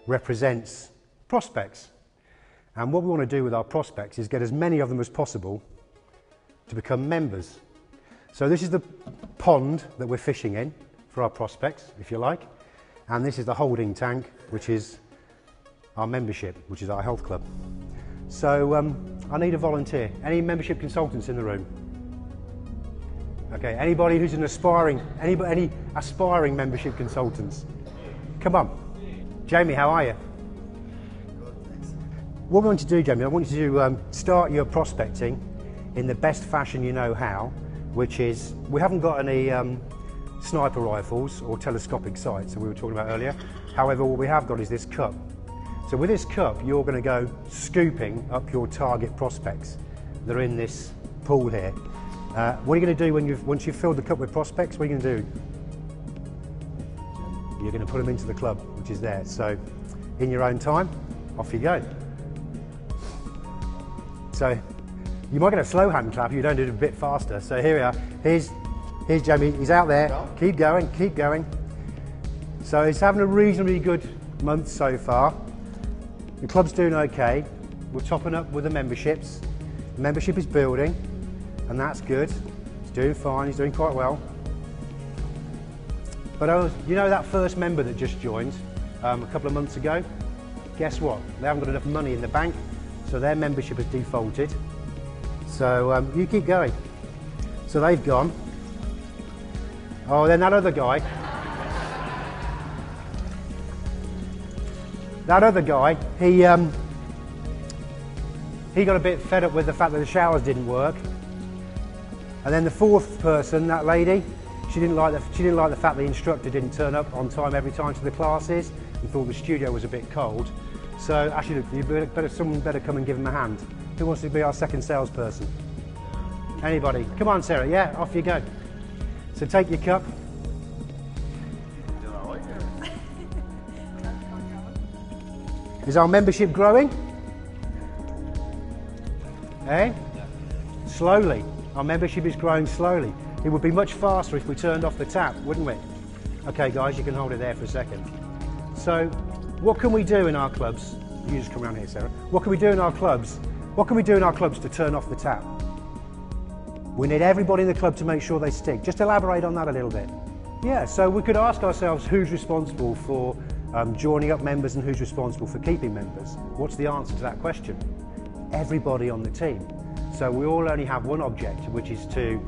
represents prospects. And what we want to do with our prospects is get as many of them as possible to become members. So this is the pond that we're fishing in for our prospects, if you like. And this is the holding tank, which is our membership, which is our health club. So I need a volunteer. Any membership consultants in the room? Okay, anybody who's an any aspiring membership consultants? Come on. Jamie, how are you? Good, thanks. What we want to do, Jamie, I want you to start your prospecting in the best fashion you know how, which is, we haven't got any sniper rifles or telescopic sights that we were talking about earlier. However, what we have got is this cup. So with this cup, you're going to go scooping up your target prospects that are in this pool here. What are you going to do once you've filled the cup with prospects? What are you going to do? You're going to put them into the club, which is there. So in your own time, off you go. So you might get a slow hand clap if you don't do it a bit faster. So here we are. Here's Jamie. He's out there. Keep going, keep going. So he's having a reasonably good month so far. The club's doing okay. We're topping up with the memberships. The membership is building, and that's good. He's doing fine, he's doing quite well. But you know that first member that just joined a couple of months ago? Guess what? They haven't got enough money in the bank, so their membership has defaulted. So you keep going. So they've gone. Oh, then that other guy. That other guy, he got a bit fed up with the fact that the showers didn't work. And then the fourth person, that lady, she didn't like the fact the instructor didn't turn up on time every time to the classes and thought the studio was a bit cold. So actually, someone better come and give him a hand. Who wants to be our second salesperson? Anybody? Come on, Sarah. Yeah, off you go. So take your cup. Is our membership growing? Eh? Slowly. Our membership is growing slowly. It would be much faster if we turned off the tap, wouldn't we? Okay, guys, you can hold it there for a second. So, what can we do in our clubs? You just come around here, Sarah. What can we do in our clubs? What can we do in our clubs to turn off the tap? We need everybody in the club to make sure they stick. Just elaborate on that a little bit. Yeah, so we could ask ourselves who's responsible for joining up members and who's responsible for keeping members. What's the answer to that question? Everybody on the team. So we all only have one objective, which is to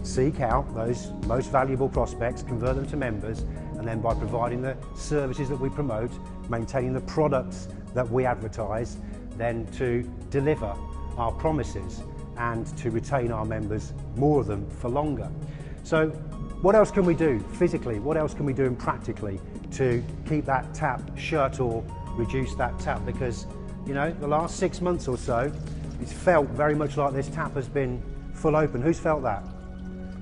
seek out those most valuable prospects, convert them to members, and then by providing the services that we promote, maintaining the products that we advertise, then to deliver our promises and to retain our members, more of them, for longer. So what else can we do physically? What else can we do practically to keep that tap shut or reduce that tap? Because, you know, the last 6 months or so, it's felt very much like this tap has been full open. Who's felt that?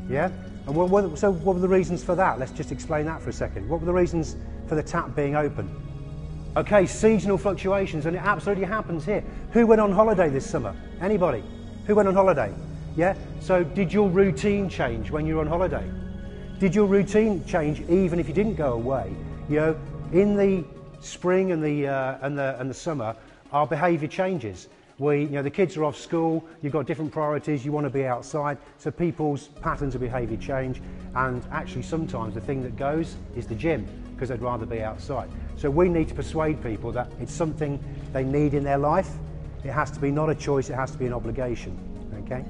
Yeah? And so what were the reasons for that? Let's just explain that for a second. What were the reasons for the tap being open? Okay, seasonal fluctuations, and it absolutely happens here. Who went on holiday this summer? Anybody? Who went on holiday? Yeah? So did your routine change when you were on holiday? Did your routine change even if you didn't go away? You know, in the spring and the summer, our behaviour changes. The kids are off school, you've got different priorities, you want to be outside, so people's patterns of behaviour change, and actually sometimes the thing that goes is the gym, because they'd rather be outside. So we need to persuade people that it's something they need in their life. It has to be not a choice, it has to be an obligation, okay?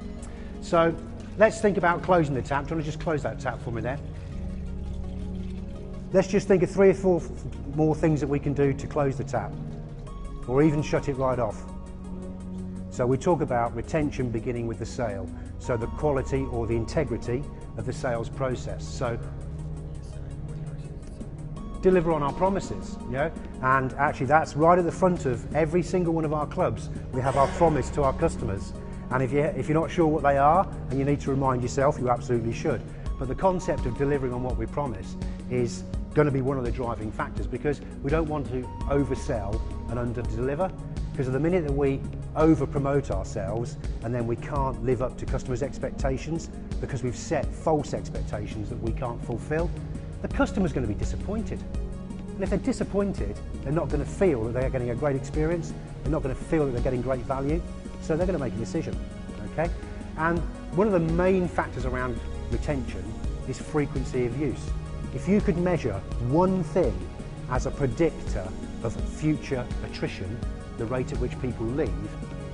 So let's think about closing the tap. Do you want to just close that tap for me there? Let's just think of 3 or 4 more things that we can do to close the tap, or even shut it right off. So we talk about retention beginning with the sale, so the quality or the integrity of the sales process. So deliver on our promises, you know, and actually that's right at the front of every single one of our clubs. We have our promise to our customers, and if you're not sure what they are and you need to remind yourself, you absolutely should. But the concept of delivering on what we promise is going to be one of the driving factors, because we don't want to oversell and under-deliver, because the minute that we over-promote ourselves and then we can't live up to customers' expectations because we've set false expectations that we can't fulfill, the customer's going to be disappointed. And if they're disappointed, they're not going to feel that they're getting a great experience, they're not going to feel that they're getting great value, so they're going to make a decision, okay? And one of the main factors around retention is frequency of use. If you could measure one thing as a predictor of future attrition, the rate at which people leave,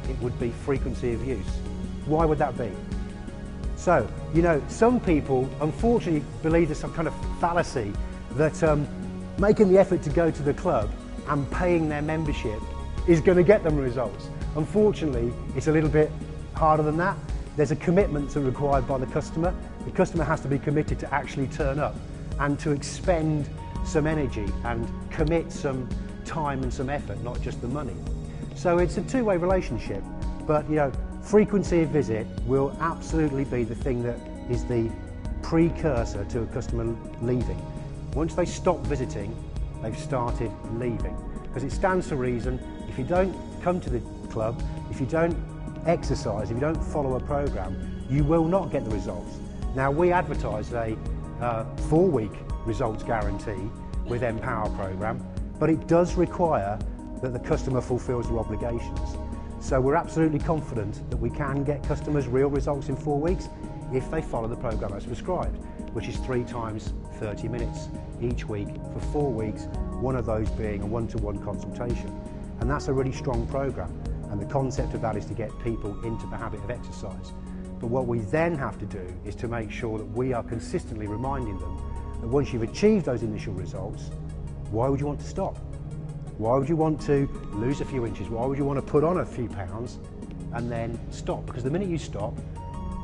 it would be frequency of use. Why would that be? So, you know, some people unfortunately believe there's some kind of fallacy that making the effort to go to the club and paying their membership is going to get them results. Unfortunately, it's a little bit harder than that. There's a commitment required by the customer. The customer has to be committed to actually turn up and to expend some energy and commit some time and some effort, not just the money. So it's a two-way relationship, but you know, frequency of visit will absolutely be the thing that is the precursor to a customer leaving. Once they stop visiting, they've started leaving. Because it stands to reason, if you don't come to the club, if you don't exercise, if you don't follow a program, you will not get the results. Now, we advertise a 4-week results guarantee with Empower program, but it does require that the customer fulfills their obligations. So we're absolutely confident that we can get customers real results in 4 weeks if they follow the program as prescribed, which is 3 times 30 minutes each week for 4 weeks, one of those being a one-to-one consultation. And that's a really strong program. And the concept of that is to get people into the habit of exercise. But what we then have to do is to make sure that we are consistently reminding them that once you've achieved those initial results, why would you want to stop? Why would you want to lose a few inches? Why would you want to put on a few pounds and then stop? Because the minute you stop,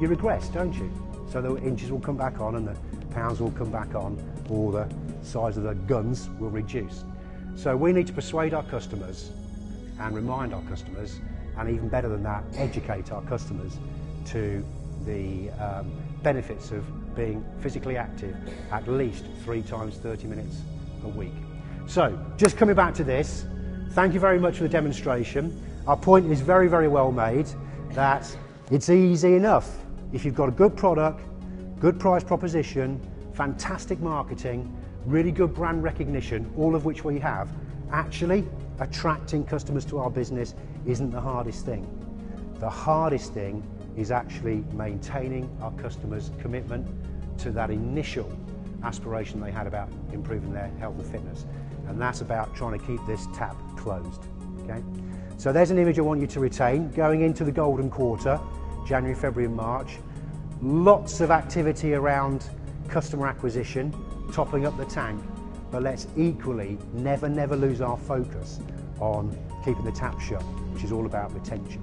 you regress, don't you? So the inches will come back on and the pounds will come back on, or the size of the guns will reduce. So we need to persuade our customers and remind our customers, and even better than that, educate our customers to the benefits of being physically active at least 3 times 30 minutes a week. So, just coming back to this, thank you very much for the demonstration. Our point is very, very well made, that it's easy enough. If you've got a good product, good price proposition, fantastic marketing, really good brand recognition, all of which we have, actually attracting customers to our business isn't the hardest thing. The hardest thing is actually maintaining our customers' commitment to that initial aspiration they had about improving their health and fitness. And that's about trying to keep this tap closed, okay? So there's an image I want you to retain. Going into the golden quarter, January, February and March, lots of activity around customer acquisition, topping up the tank, but let's equally never lose our focus on keeping the tap shut, which is all about retention.